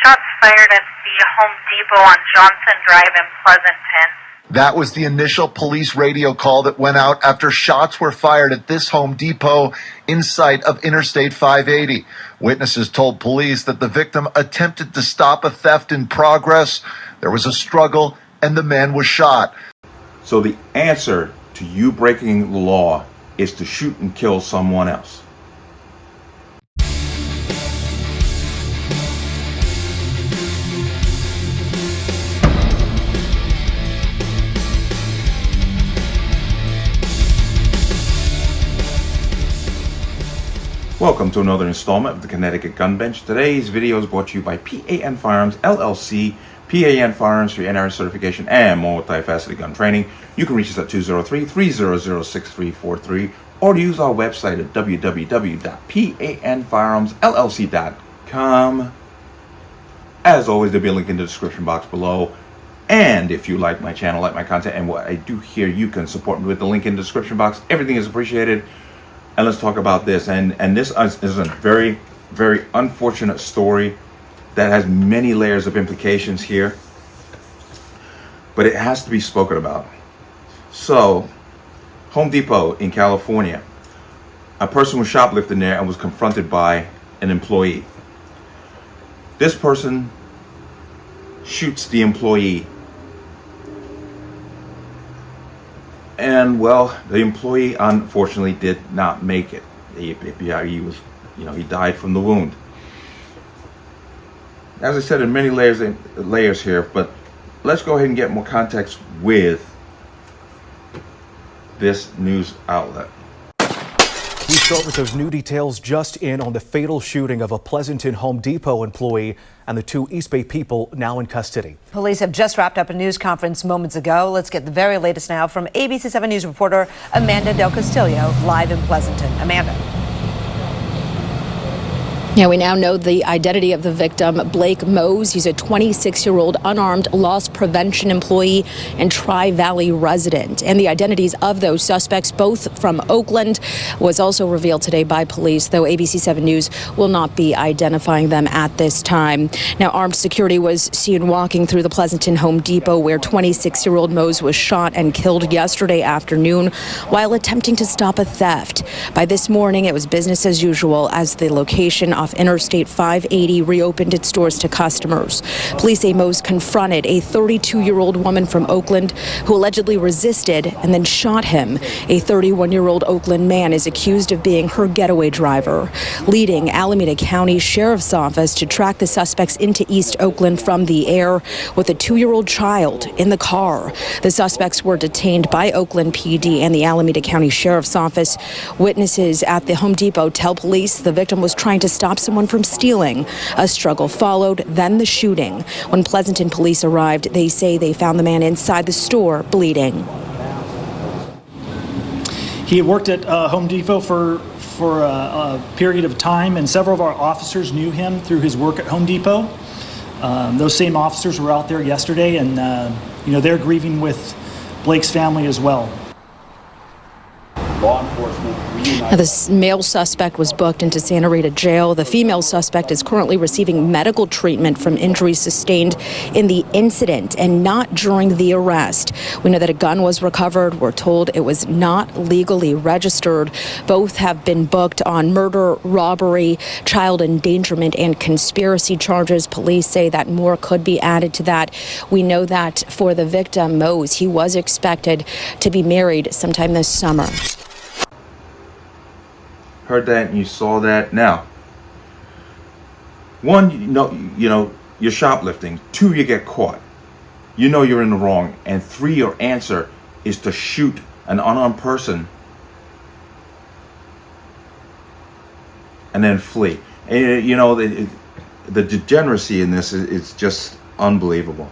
Shots fired at the Home Depot on Johnson Drive in Pleasanton. That was the initial police radio call that went out after shots were fired at this Home Depot in sight of Interstate 580. Witnesses told police that the victim attempted to stop a theft in progress. There was a struggle and the man was shot. So the answer to you breaking the law is to shoot and kill someone else. Welcome to another installment of the Connecticut Gun Bench. Today's video is brought to you by P.A.N. Firearms, LLC. P.A.N. Firearms for your NRA certification and multi-faceted gun training. You can reach us at 203-300-6343 or to use our website at www.panfirearmsllc.com. As always, there'll be a link in the description box below. And if you like my channel, like my content, and what I do here, you can support me with the link in the description box. Everything is appreciated. And let's talk about this. And this is a very, very unfortunate story that has many layers of implications here. But it has to be spoken about. So, Home Depot in California. A person was shoplifting there and was confronted by an employee. This person shoots the employee. And well, the employee unfortunately did not make it. He was, he died from the wound. As I said, in many layers here, but let's go ahead and get more context with this news outlet. We start with those new details just in on the fatal shooting of a Pleasanton Home Depot employee and the two East Bay people now in custody. Police have just wrapped up a news conference moments ago. Let's get the very latest now from ABC 7 News reporter Amanda Del Castillo, live in Pleasanton. Amanda. Yeah, we now know the identity of the victim, Blake Mose. He's a 26-year-old unarmed loss prevention employee and Tri-Valley resident. And the identities of those suspects, both from Oakland, was also revealed today by police, though ABC 7 News will not be identifying them at this time. Now, armed security was seen walking through the Pleasanton Home Depot where 26-year-old Mose was shot and killed yesterday afternoon while attempting to stop a theft. By this morning, it was business as usual as the location off Interstate 580 reopened its doors to customers. Police say Mose confronted a 32-year-old woman from Oakland who allegedly resisted and then shot him. A 31-year-old Oakland man is accused of being her getaway driver, leading Alameda County Sheriff's Office to track the suspects into East Oakland from the air with a 2-year-old child in the car. The suspects were detained by Oakland PD and the Alameda County Sheriff's Office. Witnesses at the Home Depot tell police the victim was trying to stop someone from stealing. A struggle followed, then the shooting. When Pleasanton police arrived, they say they found the man inside the store bleeding. He had worked at Home Depot for a period of time, and several of our officers knew him through his work at Home Depot. Those same officers were out there yesterday, and they're grieving with Blake's family as well. Law enforcement. Now, this male suspect was booked into Santa Rita Jail. The female suspect is currently receiving medical treatment from injuries sustained in the incident and not during the arrest. We know that a gun was recovered. We're told it was not legally registered. Both have been booked on murder, robbery, child endangerment, and conspiracy charges. Police say that more could be added to that. We know that for the victim, Mose, he was expected to be married sometime this summer. Heard that and you saw that. Now, one, you're shoplifting. 2, you get caught. You know you're in the wrong. And 3, your answer is to shoot an unarmed person and then flee. And, the degeneracy in this is just unbelievable.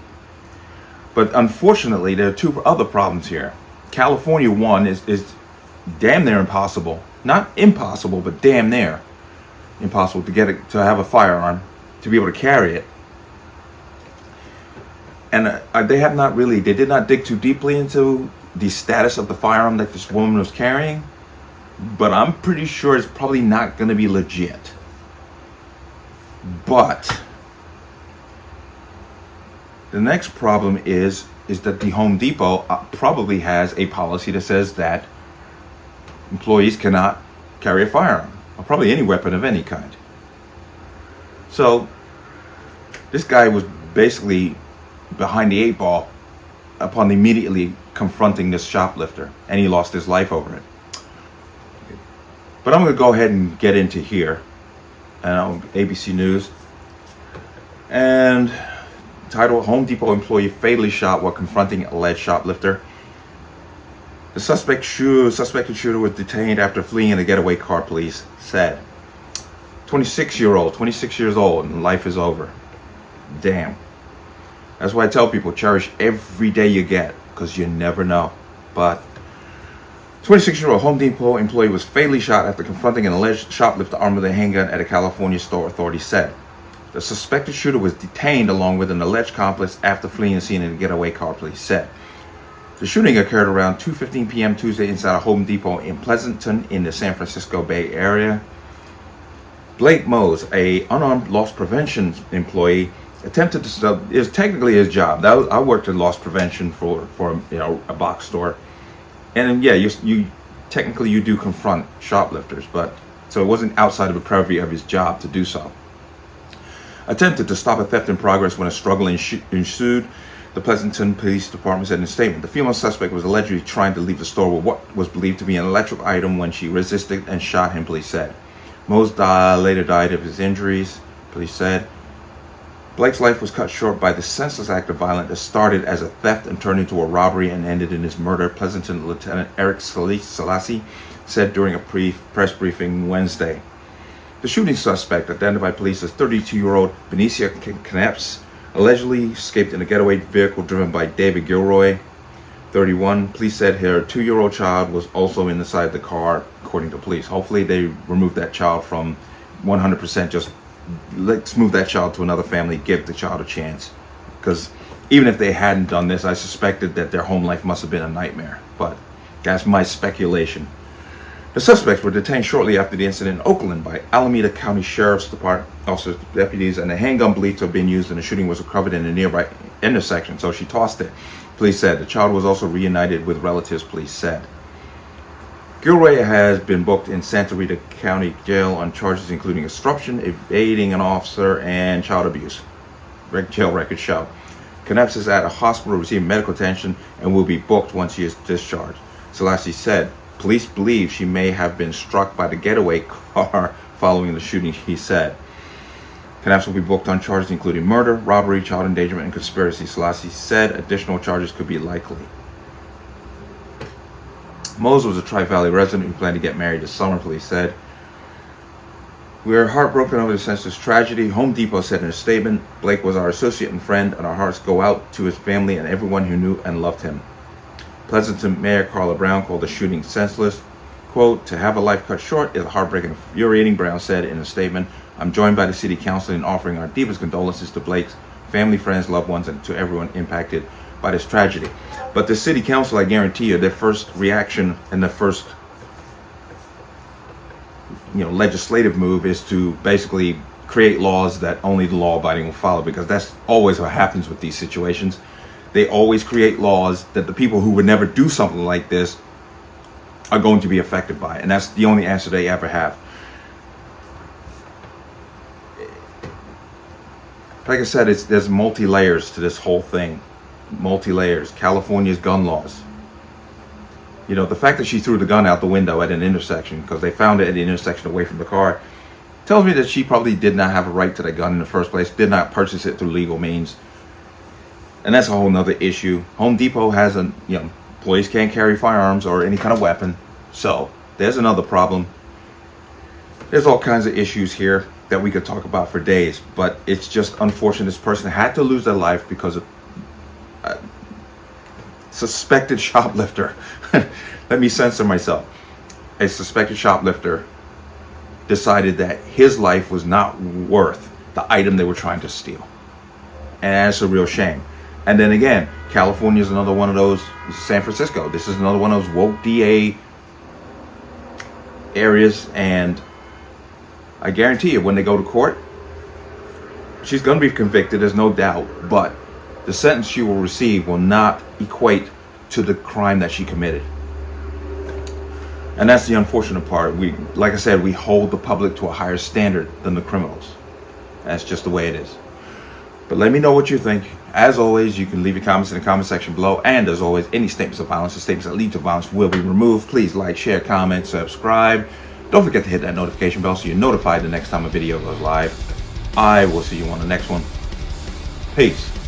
But unfortunately, there are 2 other problems here. California, one, is damn near impossible. Not impossible, but damn near impossible to to have a firearm, to be able to carry it. And they did not dig too deeply into the status of the firearm that this woman was carrying, but I'm pretty sure it's probably not going to be legit. But The next problem is that the Home Depot probably has a policy that says that employees cannot carry a firearm, or probably any weapon of any kind. So this guy was basically behind the 8 ball upon immediately confronting this shoplifter, and he lost his life over it. But I'm going to go ahead and get into here, ABC News, and title: Home Depot employee fatally shot while confronting alleged shoplifter. The suspected shooter was detained after fleeing in a getaway car, police said. 26 years old, and life is over. Damn. That's why I tell people, cherish every day you get, because you never know. But 26-year-old Home Depot employee was fatally shot after confronting an alleged shoplifter armed with a handgun at a California store, authorities said. The suspected shooter was detained along with an alleged accomplice after fleeing the scene in a getaway car, police said. The shooting occurred around 2:15 p.m. Tuesday inside a Home Depot in Pleasanton in the San Francisco Bay Area. Blake Mose, a unarmed loss prevention employee, attempted to stop. It was technically his job. I worked in loss prevention for a box store, and yeah, you technically you do confront shoplifters, but so it wasn't outside of the purview of his job to do so. Attempted to stop a theft in progress when a struggle ensued, the Pleasanton Police Department said in a statement. The female suspect was allegedly trying to leave the store with what was believed to be an electrical item when she resisted and shot him, police said. Mose later died of his injuries, police said. Blake's life was cut short by the senseless act of violence that started as a theft and turned into a robbery and ended in his murder, Pleasanton Lieutenant Eric Selassie said during a press briefing Wednesday. The shooting suspect, identified police as 32-year-old Benicia Kneps, allegedly escaped in a getaway vehicle driven by David Gilroy, 31. Police said her 2-year-old child was also inside the car, according to police. Hopefully they removed that child from 100%. Just let's move that child to another family, give the child a chance. Because even if they hadn't done this, I suspected that their home life must have been a nightmare. But that's my speculation. The suspects were detained shortly after the incident in Oakland by Alameda County Sheriff's Department officers, deputies, and a handgun believed to have been used in the shooting was recovered in a nearby intersection, so she tossed it, police said. The child was also reunited with relatives, police said. Gilroy has been booked in Santa Rita County Jail on charges including obstruction, evading an officer, and child abuse. Jail records show. Kneps is at a hospital receiving medical attention and will be booked once she is discharged, Selassie said. Police believe she may have been struck by the getaway car following the shooting, he said. Kneps will be booked on charges including murder, robbery, child endangerment, and conspiracy. Selassie said additional charges could be likely. Mose was a Tri-Valley resident who planned to get married this summer, police said. We are heartbroken over the senseless tragedy, Home Depot said in a statement. Blake was our associate and friend, and our hearts go out to his family and everyone who knew and loved him. Pleasanton Mayor Carla Brown called the shooting senseless. Quote, to have a life cut short is heartbreaking and infuriating, Brown said in a statement. I'm joined by the city council in offering our deepest condolences to Blake's family, friends, loved ones, and to everyone impacted by this tragedy. But the city council, I guarantee you, their first reaction and the first legislative move is to basically create laws that only the law-abiding will follow, because that's always what happens with these situations. They always create laws that the people who would never do something like this are going to be affected by, and that's the only answer they ever have. Like I said, there's multi-layers to this whole thing. Multi-layers. California's gun laws. The fact that she threw the gun out the window at an intersection because they found it at the intersection away from the car tells me that she probably did not have a right to that gun in the first place, did not purchase it through legal means. And that's a whole nother issue. Home Depot has employees can't carry firearms or any kind of weapon. So there's another problem. There's all kinds of issues here that we could talk about for days, but it's just unfortunate this person had to lose their life because of a suspected shoplifter. Let me censor myself. A suspected shoplifter decided that his life was not worth the item they were trying to steal. And that's a real shame. And then again, California is another one of those, San Francisco, this is another one of those woke DA areas, and I guarantee you when they go to court, she's going to be convicted, there's no doubt, but the sentence she will receive will not equate to the crime that she committed. And that's the unfortunate part. Like I said, we hold the public to a higher standard than the criminals. That's just the way it is. But let me know what you think. As always, you can leave your comments in the comment section below. And as always, any statements of violence or statements that lead to violence will be removed. Please like, share, comment, subscribe. Don't forget to hit that notification bell so you're notified the next time a video goes live. I will see you on the next one. Peace.